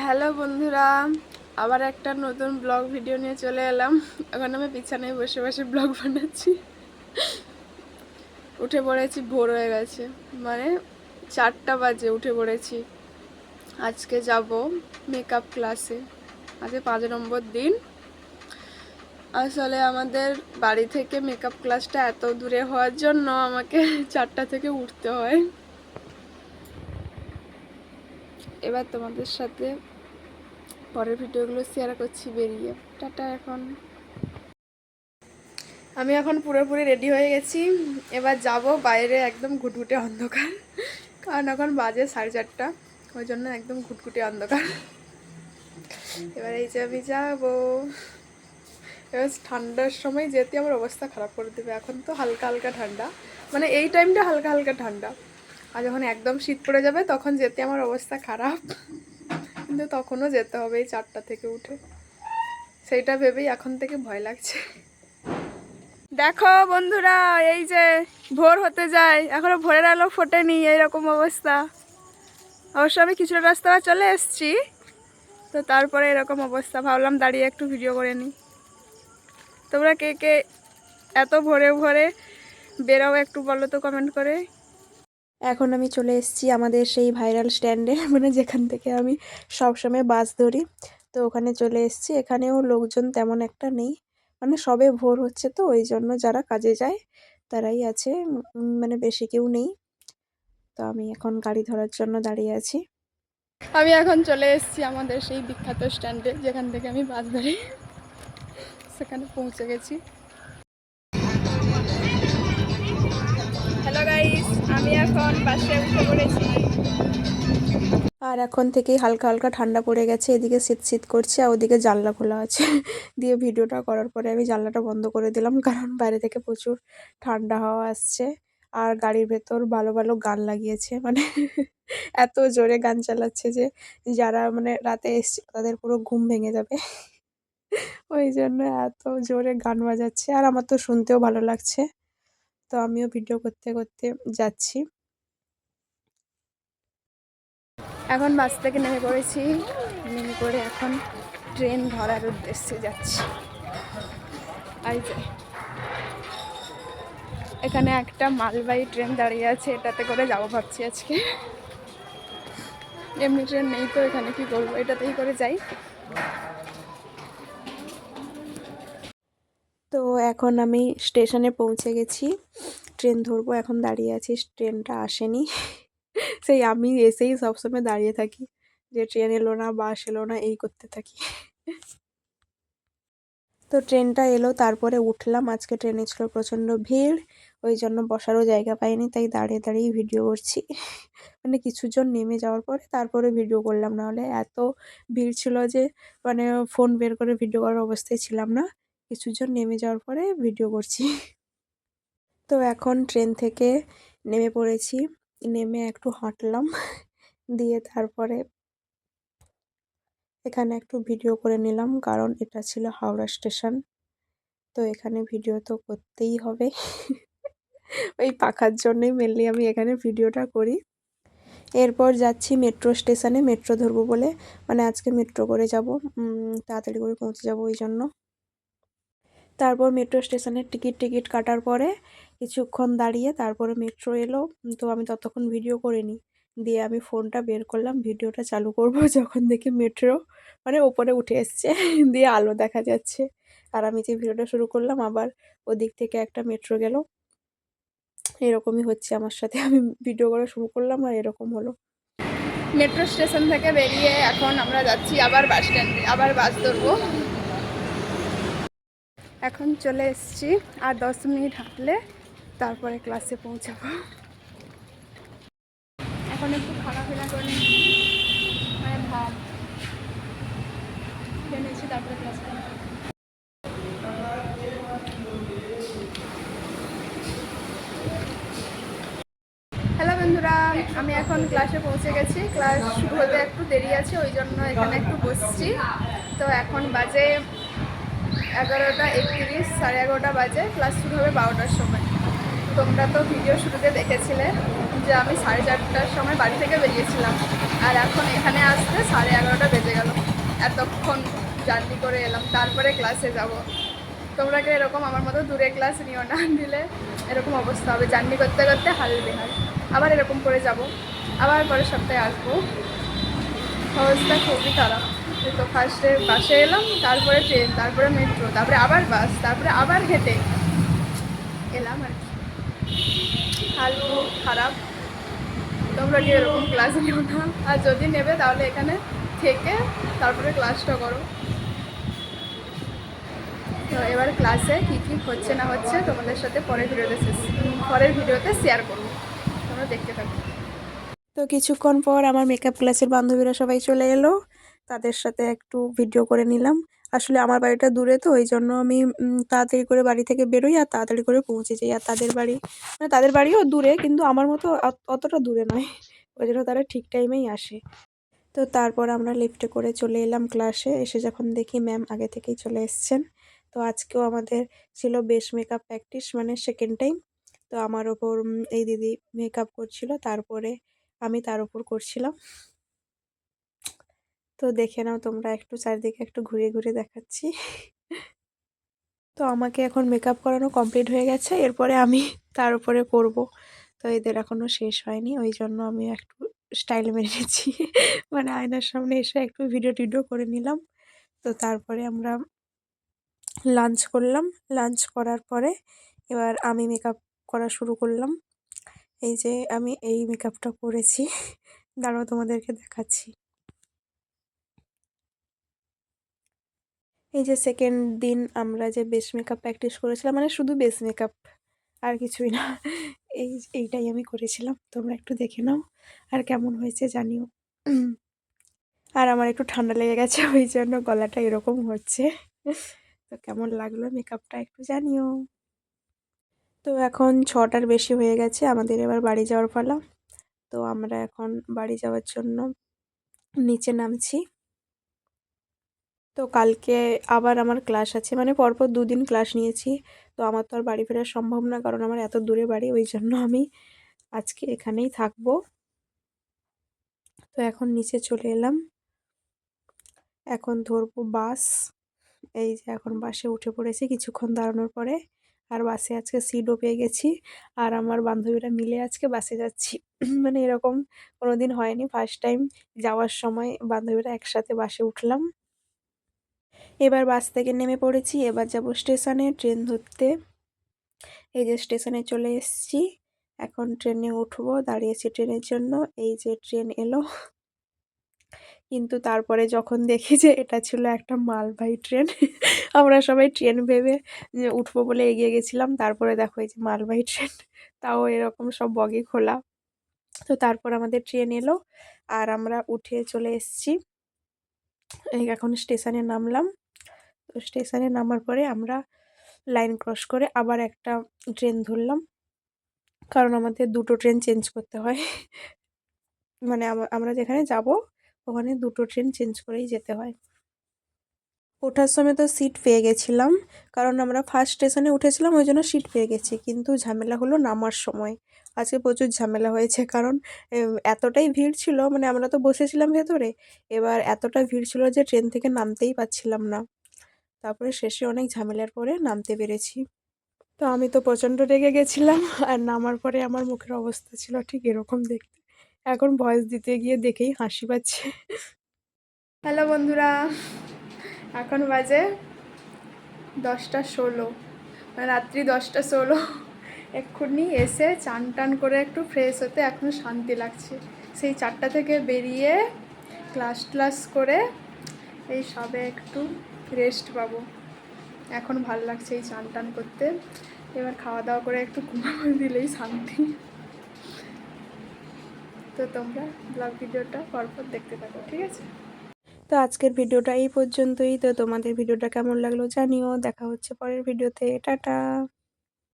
Hello বন্ধুরা, আবার একটা নতুন ব্লগ ভিডিও নিয়ে চলে এলাম। এখন আমি বিছানায় বসে বসে ব্লগ বানাচ্ছি। উঠে পড়েছি, ভোর হয়ে গেছে, মানে 4টা বাজে উঠে পড়েছি। আজকে যাব মেকআপ ক্লাসে, আজকে 5 নম্বর দিন। আসলে আমাদের বাড়ি থেকে মেকআপ ক্লাসটা এত দূরে হওয়ার জন্য আমাকে 4টা থেকে উঠতে হয়। এবার তোমাদের সাথে পরের ভিডিওগুলো শেয়ার করছি বেরিয়ে। টাটা। আমি এখন পুরোপুরি রেডি হয়ে গেছি। এবার যাব বাইরে, একদম ঘুটঘুটে অন্ধকার, কারণ এখন বাজে 4:30, ওই জন্য একদম ঘুটঘুটে অন্ধকার। এবার এই যে আমি যাবো। এবার ঠান্ডার সময় যেতে আমার অবস্থা খারাপ করে দেবে। এখন তো হালকা হালকা ঠান্ডা, মানে এই টাইমটা হালকা হালকা ঠান্ডা, আর যখন একদম শীত পড়ে যাবে তখন যেতে আমার অবস্থা খারাপ। কিন্তু তখনও যেতে হবে এই 4টা থেকে উঠে, সেইটা ভেবেই এখন থেকে ভয় লাগছে। দেখো বন্ধুরা, এই যে ভোর হতে যায়, এখনো ভোরের আলো ফোটেনি, এইরকম অবস্থা। অবশ্য আমি কিছুটা রাস্তা চলে এসেছি, তো তারপরে এরকম অবস্থা। ভাবলাম দাঁড়িয়ে একটু ভিডিও করে নিই। তোমরা কে কে এত ভোরে ভোরে বেরোও একটু বলো তো কমেন্ট করে। এখন আমি চলে এসেছি আমাদের সেই ভাইরাল স্ট্যান্ডে, মানে যেখান থেকে আমি সবসময় বাস ধরি। তো ওখানে চলে এসেছি। এখানেও লোকজন তেমন একটা নেই, মানে সবে ভোর হচ্ছে, তো ওই জন্য যারা কাজে যায় তারাই আছে, মানে বেশি কেউ নেই। তো আমি এখন গাড়ি ধরার জন্য দাঁড়িয়ে আছি। আমি এখন চলে এসেছি আমাদের সেই বিখ্যাত স্ট্যান্ডে, যেখান থেকে আমি বাস ধরি। সেখানে পৌঁছে গেছি। হ্যালো গাইস, আমি এখন বাসে উঠে পড়েছি। আর এখন থেকেই হালকা হালকা ঠান্ডা পড়ে গেছে, এদিকে শীত শীত করছে আর ওদিকে জানলা খোলা আছে। দিয়ে ভিডিওটা করার পরে আমি জানলাটা বন্ধ করে দিলাম, কারণ বাইরে থেকে প্রচুর ঠান্ডা হাওয়া আসছে। আর গাড়ির ভেতর ভালো ভালো গান লাগিয়েছে, মানে এত জোরে গান চালাচ্ছে যে যারা মানে রাতে এসছে তাদের পুরো ঘুম ভেঙে যাবে। ওই জন্য এত জোরে গান বাজাচ্ছে, আর আমার তো শুনতেও ভালো লাগছে। তো আমিও ভিডিও করতে করতে যাচ্ছি। এখন বাস থেকে নেমে পড়েছি, নেমে পড়ে এখন ট্রেন ধরার উদ্দেশ্যে যাচ্ছি। এই যে এখানে একটা মালবাহী ট্রেন দাঁড়িয়ে আছে, এটাতে করে যাবো ভাবছি আজকে। এমনি ট্রেন নেই তো এখানে কি করবো, এটাতেই করে যাই। তো এখন আমি স্টেশনে পৌঁছে গেছি, ট্রেন ধরবো। এখন দাঁড়িয়ে আছি, ট্রেনটা আসেনি। সেই আমি এসেই সবসময় দাঁড়িয়ে থাকি, যে ট্রেন এলো না, বাস এলো না, এই করতে থাকি। তো ট্রেনটা এলো, তারপরে উঠলাম। আজকে ট্রেনে ছিল প্রচণ্ড ভিড়, ওই জন্য বসারও জায়গা পাইনি, তাই দাঁড়িয়ে দাঁড়িয়ে ভিডিও করছি। মানে কিছুজন নেমে যাওয়ার পরে তারপরে ভিডিও করলাম, নাহলে এত ভিড় ছিল যে মানে ফোন বের করে ভিডিও করার অবস্থায় ছিলাম না। কিছুজন নেমে যাওয়ার পরে ভিডিও করছি। তো এখন ট্রেন থেকে নেমে পড়েছি, নেমে একটু হাঁটলাম, দিয়ে তারপরে এখানে একটু ভিডিও করে নিলাম, কারণ এটা ছিল হাওড়া স্টেশন। তো এখানে ভিডিও তো করতেই হবে। ওই পাখার জন্যই মেনলি আমি এখানে ভিডিওটা করি। এরপর যাচ্ছি মেট্রো স্টেশনে, মেট্রো ধরবো বলে, মানে আজকে মেট্রো করে যাব, তাড়াতাড়ি করে পৌঁছে যাব ওই জন্য। তারপর মেট্রো স্টেশনের টিকিট কাটার পরে কিছুক্ষণ দাঁড়িয়ে তারপরে মেট্রো এলো। তো আমি ততক্ষণ ভিডিও করে নিই, দিয়ে আমি ফোনটা বের করলাম, ভিডিওটা চালু করব, যখন দেখি মেট্রো মানে ওপরে উঠে এসছে, দিয়ে আলো দেখা যাচ্ছে। আর আমি যে ভিডিওটা শুরু করলাম, আবার ওদিক থেকে একটা মেট্রো গেল। এরকমই হচ্ছে আমার সাথে, আমি ভিডিও করা শুরু করলাম আর এরকম হলো। মেট্রো স্টেশন থেকে বেরিয়ে এখন আমরা যাচ্ছি আবার বাস স্ট্যান্ডে, আবার বাস ধরবো। এখন চলে এসেছি, আর 10 মিনিট হাঁটলে তারপরে ক্লাসে পৌঁছাবো। এখন একটু খানাপিনা করে মানে ভাত খেয়ে নিয়েছি, তারপরে ক্লাস করবো। হ্যালো বন্ধুরা, আমি এখন ক্লাসে পৌঁছে গেছি। ক্লাস শুরু হতে একটু দেরি আছে, ওই জন্য এখানে একটু বসছি। তো এখন বাজে 11:31, 11:30 বাজে। ক্লাস শুরু হবে 12টার সময়। তোমরা তো ভিডিও শুরুতে দেখেছিলে যে আমি 4:30টার সময় বাড়ি থেকে বেরিয়েছিলাম, আর এখন এখানে আসতে 11:30 বেজে গেল। এতক্ষণ জার্নি করে এলাম, তারপরে ক্লাসে যাব। তোমরা কি এরকম আমার মতো দূরে ক্লাস নিও না, নিলে এরকম অবস্থা হবে, জার্নি করতে করতে হাল বেহাল। আবার এরকম করে যাব, আবার পরের সপ্তাহে আসবো। অবস্থা খুবই খারাপ। তো ফার্স্টে বাসে এলাম, তারপরে ট্রেন, তারপরে মেট্রো, তারপরে আবার বাস, তারপরে আবার হেঁটে এলাম আর কি। হাল খুব খারাপ। তোমরা কি এরকম ক্লাস নিও না, আর যদি নেবে তাহলে এখানে থেকে তারপরে ক্লাসটা করো। তো এবার ক্লাসে কী কী হচ্ছে না হচ্ছে তোমাদের সাথে পরের ভিডিওতে শেয়ার করবো, তোমরা দেখতে থাকো। তো কিছুক্ষণ পর আমার মেকআপ ক্লাসের বান্ধবীরা সবাই চলে এলো, তাদের সাথে একটু ভিডিও করে নিলাম। আসলে আমার বাড়িটা দূরে, তো ওই জন্য আমি তাড়াতাড়ি করে বাড়ি থেকে বেরোই আর তাড়াতাড়ি করে পৌঁছে যাই। আর তাদের বাড়ি মানে তাদের বাড়িও দূরে, কিন্তু আমার মতো অতটা দূরে নয়, ওই জন্য তারা ঠিক টাইমেই আসে। তো তারপর আমরা লিফটে করে চলে এলাম ক্লাসে। এসে যখন দেখি ম্যাম আগে থেকেই চলে এসছেন। তো আজকেও আমাদের ছিল বেশ মেকআপ প্র্যাকটিস, মানে সেকেন্ড টাইম। তো আমার ওপর এই দিদি মেকআপ করছিল, তারপরে আমি তার উপর করছিলাম। তো দেখে নাও তোমরা, একটু চারিদিকে একটু ঘুরে ঘুরে দেখাচ্ছি। তো আমাকে এখন মেকআপ করানো কমপ্লিট হয়ে গেছে, এরপরে আমি তার উপরে করব। তো এদের এখনও শেষ হয়নি, ওই জন্য আমি একটু স্টাইল মেরে নিচ্ছি। মানে আয়নার সামনে এসে একটু ভিডিও টিডিও করে নিলাম। তো তারপরে আমরা লাঞ্চ করলাম। লাঞ্চ করার পরে এবার আমি মেকআপ করা শুরু করলাম। এই যে আমি এই মেকআপটা করেছি, দাঁড়াও তোমাদেরকে দেখাচ্ছি। এই যে সেকেন্ড দিন আমরা যে বেস মেকআপ প্র্যাকটিস করেছিলাম, মানে শুধু বেস মেকআপ, আর কিছুই না। এইটাই আমি করেছিলাম, তোমরা একটু দেখে নাও আর কেমন হয়েছে জানিও। আর আমার একটু ঠান্ডা লেগে গেছে, ওই জন্য গলাটা এরকম হচ্ছে। তো কেমন লাগলো মেকআপটা একটু জানিও। তো এখন 6টার বেশি হয়ে গেছে, আমাদের এবার বাড়ি যাওয়ার পালা। তো আমরা এখন বাড়ি যাওয়ার জন্য নিচে নামছি। তো কালকে আবার আমার ক্লাস আছে, মানে পরপর 2 দিন ক্লাস নিয়েছি। তো আমার তো আর বাড়ি ফেরা সম্ভব না, কারণ আমার এত দূরে বাড়ি, ওই জন্য আমি আজকে এখানেই থাকবো। তো এখন নিচে চলে এলাম, এখন ধরবো বাস। এই যে এখন বাসে উঠে পড়েছি কিছুক্ষণ দাঁড়ানোর পরে। আর বাসে আজকে সিটও পেয়ে গেছি, আর আমার বান্ধবীরা মিলে আজকে বাসে যাচ্ছি। মানে এরকম কোনোদিন হয়নি, ফার্স্ট টাইম যাওয়ার সময় বান্ধবীরা একসাথে বাসে উঠলাম। এবার বাস থেকে নেমে পড়েছি, এবার যাব স্টেশনে ট্রেন ধরতে। এই যে স্টেশনে চলে এসেছি, এখন ট্রেনে উঠবো, দাঁড়িয়েছি ট্রেনের জন্য। এই যে ট্রেন এলো, কিন্তু তারপরে যখন দেখি যে এটা ছিল একটা মালবাহী ট্রেন। আমরা সবাই ট্রেন ভেবে যে উঠবো বলে এগিয়ে গেছিলাম, তারপরে দেখো এই যে মালবাহী ট্রেন, তাও এরকম সব বগি খোলা। তো তারপর আমাদের ট্রেন এলো আর আমরা উঠে চলে এসেছি। এই এখন স্টেশনে নামলাম। তো স্টেশনে নামার পরে আমরা লাইন ক্রস করে আবার একটা ট্রেন ধরলাম, কারণ আমাদের 2টো ট্রেন চেঞ্জ করতে হয়। মানে আমরা যেখানে যাব ওখানে 2টো ট্রেন চেঞ্জ করেই যেতে হয়। ওঠার সময় তো সিট পেয়ে গেছিলাম, কারণ আমরা ফার্স্ট স্টেশনে উঠেছিলাম, ওই জন্য সিট পেয়ে গেছি। কিন্তু ঝামেলা হলো নামার সময়, আজকে প্রচুর ঝামেলা হয়েছে, কারণ এতটাই ভিড় ছিল, মানে আমরা তো বসেছিলাম ভেতরে, এবার এতটা ভিড় ছিল যে ট্রেন থেকে নামতেই পারছিলাম না। তারপরে শেষে অনেক ঝামেলার পরে নামতে পেরেছি। তো আমি তো প্রচণ্ড রেগে গেছিলাম, আর নামার পরে আমার মুখের অবস্থা ছিল ঠিক এরকম দেখতে। এখন ভয়েস দিতে গিয়ে দেখেই হাসি পাচ্ছে। হ্যালো বন্ধুরা, এখন বাজে 10টা 16, মানে রাত্রি 10টা 16। এক্ষুনি এসে চান টান করে একটু ফ্রেশ হতে এখন শান্তি লাগছে। সেই 4টা থেকে বেরিয়ে ক্লাস করে এই সবে একটু রেস্ট পাবো, এখন ভালো লাগছে এই চান টান করতে। এবার খাওয়া দাওয়া করে একটু ঘুমাবো, দিলেই শান্তি। তো তোমরা ব্লগ ভিডিওটা পরপর দেখতে থাকো, ঠিক আছে? তো আজকের ভিডিওটা এই পর্যন্তই। তো তোমাদের ভিডিওটা কেমন লাগলো জানিও। দেখা হচ্ছে পরের ভিডিওতে, টাটা।